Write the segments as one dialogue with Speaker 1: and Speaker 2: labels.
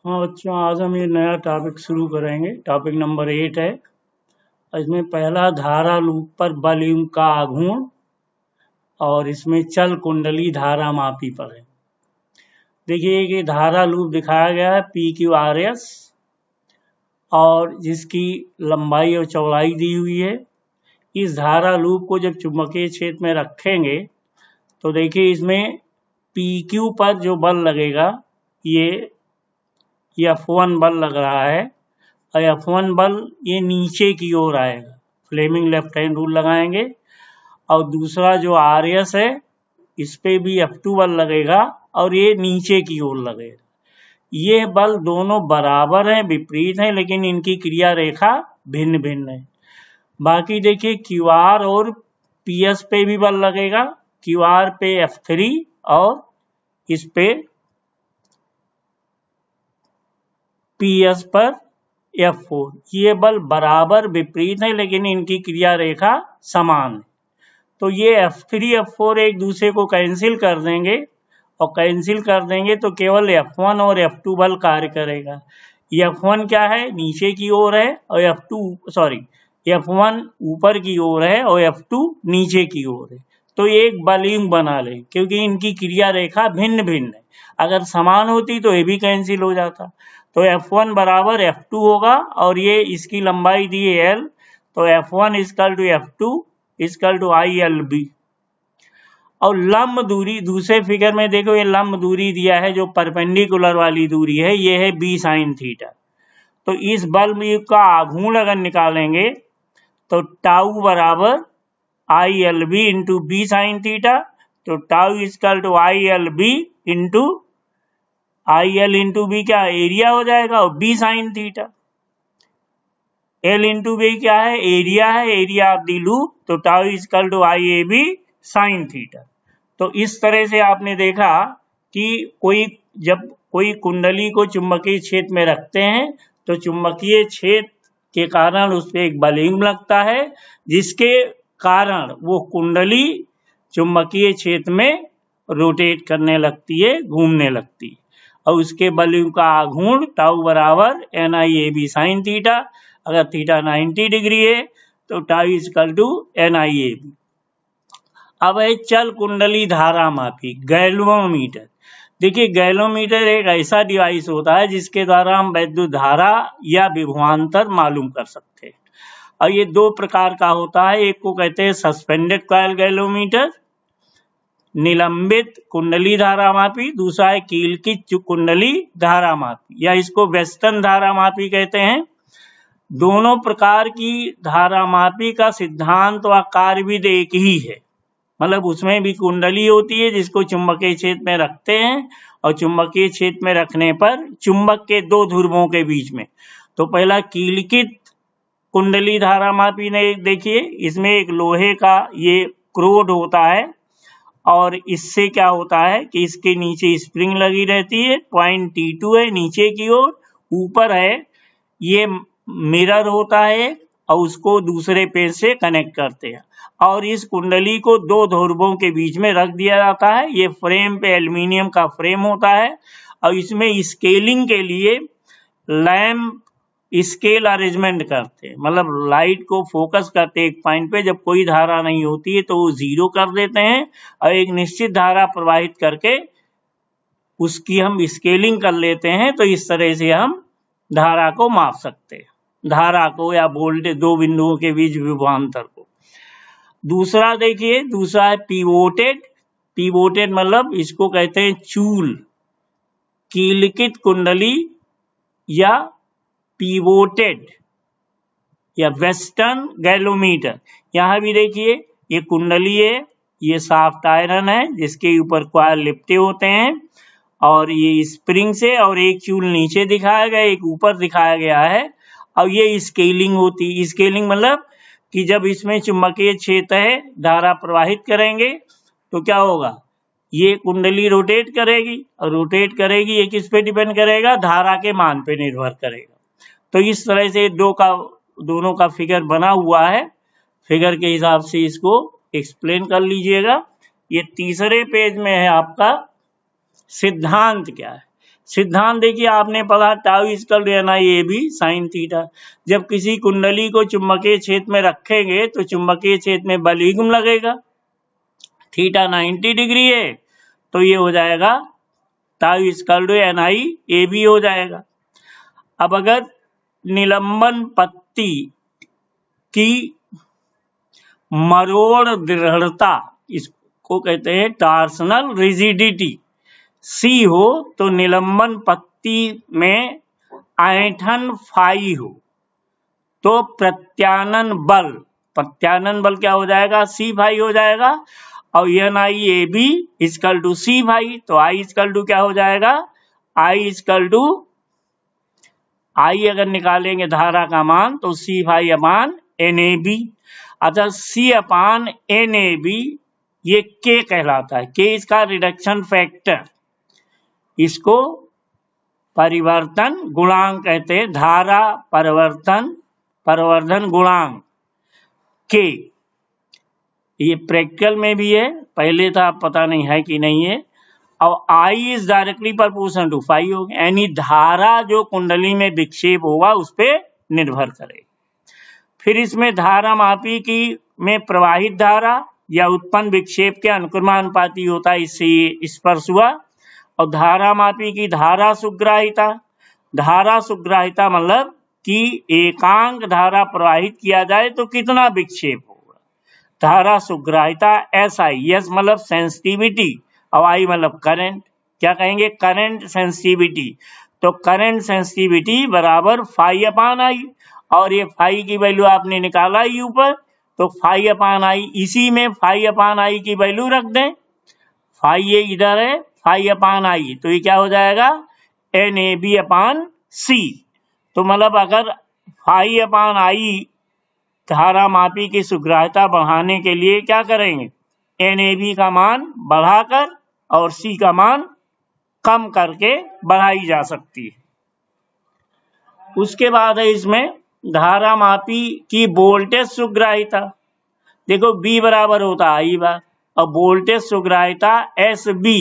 Speaker 1: हाँ बच्चों, आज हम ये नया टॉपिक शुरू करेंगे। टॉपिक नंबर 8 है। इसमें पहला धारा लूप पर बल का आघूर्ण और इसमें चल कुंडली धारा मापी पर है। देखिए कि धारा लूप दिखाया गया है PQRS और जिसकी लंबाई और चौड़ाई दी हुई है। इस धारा लूप को जब चुंबकीय क्षेत्र में रखेंगे तो देखिए इसमें PQ पर जो बल लगेगा ये F1 बल लग रहा है और F1 बल ये नीचे की ओर आएगा। फ्लेमिंग लेफ्ट हैंड रूल लगाएंगे और दूसरा जो RS है इस पे भी F2 बल लगेगा और ये नीचे की ओर लगेगा। ये बल दोनों बराबर हैं, विपरीत हैं, लेकिन इनकी क्रिया रेखा भिन्न भिन्न है। बाकी देखिए QR और PS पे भी बल लगेगा। QR पे F3 और इस पे PS पर F4। ये बल बराबर विपरीत है लेकिन इनकी क्रिया रेखा समान है। तो ये F3 F4 एक दूसरे को कैंसिल कर देंगे और कैंसिल कर देंगे तो केवल F1 और F2 बल कार्य करेगा। F1 क्या है, नीचे की ओर है और F1 ऊपर की ओर है और F2 नीचे की ओर है। तो ये एक बलिंग बना ले क्योंकि इनकी क्रिया रेखा भिन्न भिन्न है। अगर समान होती तो ये भी कैंसिल हो जाता। तो F1 बराबर F2 होगा और ये इसकी लंबाई दी है L, तो F1 equal to F2 equal to ILB। और लंब दूरी दूसरे फिगर में देखो, ये लंब दूरी दिया है जो परपेंडिकुलर वाली दूरी है, ये है B sin थीटा। तो इस बल का आघूर्ण अगर निकालेंगे तो टाउ बराबर ILB into B sin theta. तो tau equal to ILB into IL into B क्या एरिया हो जाएगा और B sin theta. L into B क्या है, एरिया है, एरिया ऑफ दी लूप। तो tau equal to IAB sin theta. तो इस तरह से आपने देखा कि जब कोई कुंडली को चुंबकीय क्षेत्र में रखते हैं तो चुंबकीय क्षेत्र के कारण उस पर एक बलिंग लगता है जिसके कारण वो कुंडली चुंबकीय क्षेत्र में रोटेट करने लगती है, घूमने लगती है। और उसके बलिंग का आघूर्ण टाउ बराबर NIAB sin थीटा। अगर थीटा 90 डिग्री है तो टाउ इक्वल टू NIAB। अब है चल कुंडली धारा मापी, गैल्वेनोमीटर। देखिए गैल्वेनोमीटर एक ऐसा डिवाइस होता है जिसके द्वारा हम वैद्युत धारा या विभवांतर मालूम कर सकते हैं। और ये दो प्रकार का होता है, एक को कहते हैं सस्पेंडेड कॉइल गैल्वेनोमीटर, निलंबित कुंडली धारा मापी, दूसरा है कीलकित कुंडली धारा मापी या इसको वेस्टर्न धारा मापी कहते हैं। दोनों प्रकार की धारा मापी का सिद्धांत व कार्यविधि एक ही है। मतलब उसमें भी कुंडली होती है जिसको चुंबकीय क्षेत्र में रखते हैं और चुंबकीय क्षेत्र में रखने पर चुंबक के दो ध्रुवों के बीच में। तो पहला कीलकित कुंडली धारा मापी ने देखिए, इसमें एक लोहे का ये क्रोड होता है और इससे क्या होता है कि इसके नीचे स्प्रिंग लगी रहती है। पॉइंट T2 है नीचे की ओर, ऊपर है ये मिरर होता है और उसको दूसरे पेज से कनेक्ट करते हैं और इस कुंडली को दो ध्रुवों के बीच में रख दिया जाता है। ये फ्रेम पे एल्युमिनियम का फ्रेम होता है और इसमें स्केलिंग के लिए लैंप स्केल अरेंजमेंट करते हैं। मतलब लाइट को फोकस करते हैं एक पॉइंट पे, जब कोई धारा नहीं होती है तो वो 0 कर देते हैं और एक निश्चित धारा प्रवाहित करके उसकी हम स्केलिंग कर लेते हैं। तो इस तरह से हम धारा को माप सकते हैं, धारा को या वोल्टेज दो बिंदुओं के बीच विभवांतर को। दूसरा देखिए, दूसरा है पिवोटेड। पिवोटेड मतलब इसको कहते हैं चूल, कीलकित कुंडली या पिवोटेड या वेस्टर्न गैल्वेनोमीटर। यहाँ भी देखिए ये कुंडली है, ये साफ्ट आयरन है जिसके ऊपर कॉइल लिपटे होते हैं और ये स्प्रिंग से, और एक चूल नीचे दिखाया गया, एक ऊपर दिखाया गया है और ये स्केलिंग होती है। स्केलिंग मतलब कि जब इसमें चुंबकीय क्षेत्र है, धारा प्रवाहित करेंगे तो क्या होगा, ये कुंडली रोटेट करेगी और रोटेट करेगी, ये किस पे डिपेंड करेगा, धारा के मान पे निर्भर करेगा। तो इस तरह से दोनों का फिगर बना हुआ है। फिगर के हिसाब से इसको एक्सप्लेन कर लीजिएगा। ये तीसरे पेज में है आपका सिद्धांत क्या है। सिद्धांत देखिए आपने पढ़ा tau equal to NiAB sin theta. जब किसी कुंडली को चुंबकीय क्षेत्र में रखेंगे तो चुंबकीय क्षेत्र में बल ही गुम लगेगा। थीटा 90 डिग्री है तो ये हो जाएगा टाउ इक्वल टू NiAB हो जाएगा। अब अगर निलंबन पत्ती की मरोड़ दृढ़ता, इसको कहते हैं टॉर्सनल रिजिडिटी, C हो तो निलंबन पत्ती में ऐंठन फाई हो तो प्रत्यानन बल क्या हो जाएगा? C फाई हो जाएगा। और NiAB equal to C phi, तो I इक्वल टू क्या हो जाएगा? I इक्वल टू I अगर निकालेंगे धारा का मान तो C फाई अपान NAB। अच्छा C अपान NAB ये K कहलाता है। K इसका रिडक्शन फैक्टर, इसको परिवर्तन गुणांक कहते हैं, धारा परिवर्धन गुणांक K। ये प्रैक्टिकल में भी है, पहले था पता नहीं है कि नहीं है। और I is directly proportional to phi होगा, यानी धारा जो कुंडली में विक्षेप होगा उस पर निर्भर करेगा। फिर इसमें धारा मापी की में प्रवाहित धारा या उत्पन्न विक्षेप के अनुक्रमानुपाती होता है, इससे ये स्पर्श हुआ। और धारा मापी की धारा सुग्राहिता मतलब कि एकांक धारा प्रवाहित किया जाए तो कितना विक्षेप होगा। धारा सुग्राहिता SI, यस मतलब सेंसिटिविटी और I मतलब करंट। क्या कहेंगे? Current sensitivity. तो करंट सेंसिटिविटी बराबर फाई अपान I, और ये फाई की वैल्यू आपने निकाला ही ऊपर, तो फाई अपान I, इसी में फाई अपान I की वैल्यू रख दें। फाई ये इधर है, फाई अपान I, तो ये क्या हो जाएगा? NAB अपान C। तो मतलब अगर फाई अपान I धारा मापी की सुग्राह्यता बढ़ाने के लिए क्या करेंगे? NAB का मान बढ़ाकर और C का मान कम करके बढ़ाई जा सकती है। उसके बाद है इसमें धारा मापी की वोल्टेज सुग्राह्यता। देखो B बराबर होता है I बार, और वोल्टेज सुग्राह्यता SB,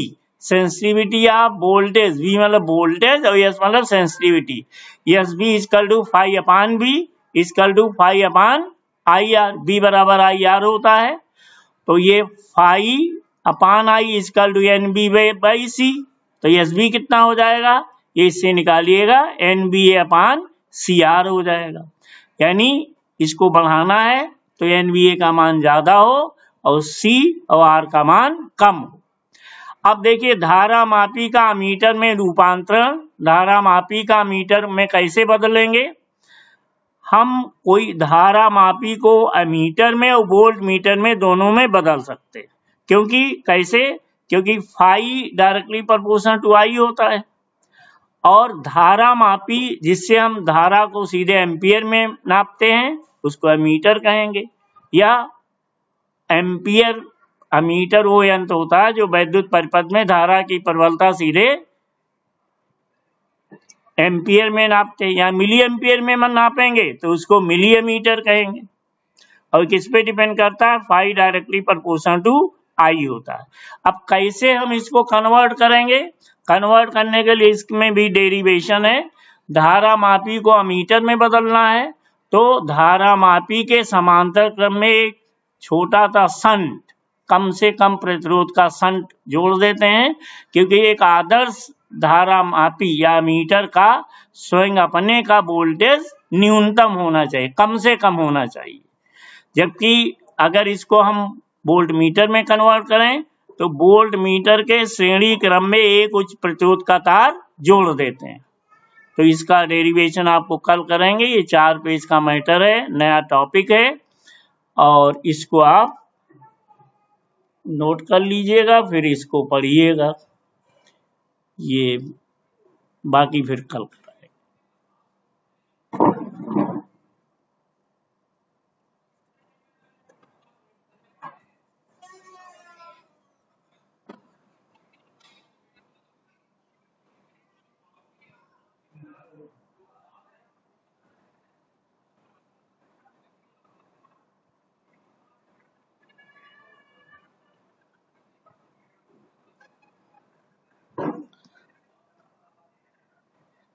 Speaker 1: sensitivity of voltage, V मतलब वोल्टेज और S मतलब sensitivity. SB equal to phi upon B equal to phi upon IR, B बराबर IR होता है। तो ये phi upon I equal to NB by C, तो SB कितना हो जाएगा? ये इससे निकालिएगा, NBA अपान CR हो जाएगा। यानी इसको बढ़ाना है तो NBA का मान ज्यादा हो और C और R का मान कम हो। अब देखिए धारा मापी का मीटर में रूपांतरण, धारा मापी का मीटर में कैसे बदलेंगे? हम कोई धारा मापी को अमीटर में और वोल्ट मीटर में दोनों में बदल सकते हैं। क्योंकि कैसे? क्योंकि phi directly proportional to I होता है, और धारा मापी जिससे हम धारा को सीधे एम्पियर में नापते हैं उसको अमीटर कहेंगे, या एम्पियर अमीटर वो यंत्र होता है जो वैद्युत परिपथ में धारा की प्रबलता सीधे एम्पियर में नापते हैं, या मिली एम्पियर में नापेंगे तो उसको मिली एमीटर कहेंगे। और किस पे डिपेंड करता है? Phi directly proportional to I होता है। अब कैसे हम इसको कन्वर्ट करेंगे? कन्वर्ट करने के लिए इसमें भी डेरिवेशन है। धारा मापी को अमीटर में बदलना है तो धारा मापी के समांतर क्रम में एक छोटा सा शंट, कम से कम प्रतिरोध का शंट जोड़ देते हैं, क्योंकि एक आदर्श धारा मापी या मीटर का स्वयं अपने का वोल्टेज न्यूनतम होना चाहिए, कम से कम होना चाहिए। जबकि अगर इसको हम वोल्ट मीटर में कन्वर्ट करें तो वोल्ट मीटर के श्रेणी क्रम में एक उच्च प्रतिरोध का तार जोड़ देते हैं। तो इसका डेरिवेशन आपको कल करेंगे। ये 4 पेज का मैटर है, नया टॉपिक है, और इसको आप नोट कर लीजिएगा, फिर इसको पढ़िएगा। ये बाकी फिर कल